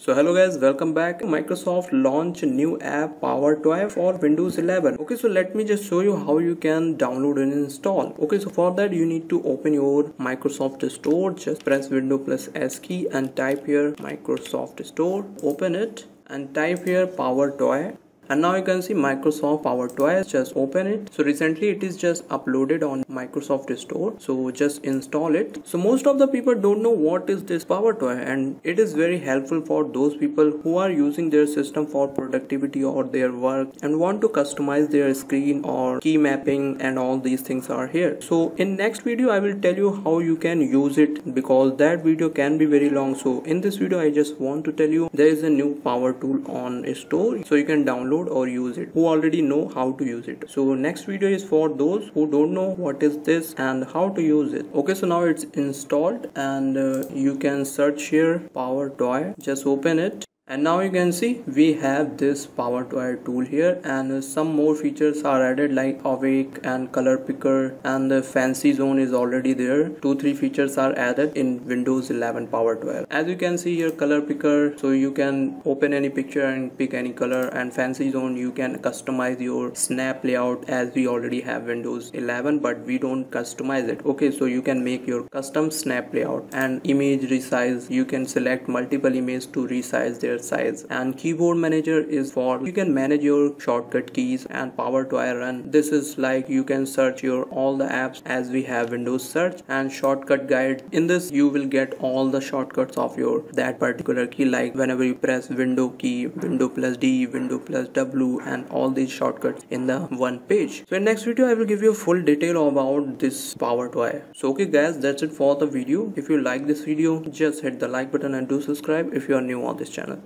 So hello guys, welcome back. Microsoft launched a new app PowerToys for Windows 11. Okay, so let me just show you how you can download and install. Okay, so for that you need to open your Microsoft Store. Just press Windows plus S key and type here Microsoft Store. Open it and type here PowerToys. And now you can see Microsoft PowerToys. Just open it. So recently it is just uploaded on Microsoft Store, so just install it. So most of the people don't know what is this PowerToys, and it is very helpful for those people who are using their system for productivity or their work and want to customize their screen or key mapping, and all these things are here. So in next video I will tell you how you can use it, because that video can be very long. So in this video I just want to tell you there is a new power tool on store, so you can download or use it who already know how to use it. So next video is for those who don't know what is this and how to use it. Okay, so now it's installed and you can search here PowerToys. Just open it. And now you can see we have this PowerToys tool here, and some more features are added like awake and color picker, and the fancy zone is already there. 2-3 features are added in Windows 11 PowerToys. As you can see here, color picker, so you can open any picture and pick any color, and fancy zone you can customize your snap layout, as we already have Windows 11 but we don't customize it. Okay, so you can make your custom snap layout. And image resize, you can select multiple images to resize their size. And keyboard manager is for you can manage your shortcut keys. And PowerToys run, this is like you can search your all the apps as we have Windows search. And shortcut guide, in this you will get all the shortcuts of your that particular key, like whenever you press window key, window plus D, window plus W, and all these shortcuts in the one page. So in next video I will give you full detail about this PowerToys. So okay guys, that's it for the video. If you like this video, just hit the like button and do subscribe if you are new on this channel.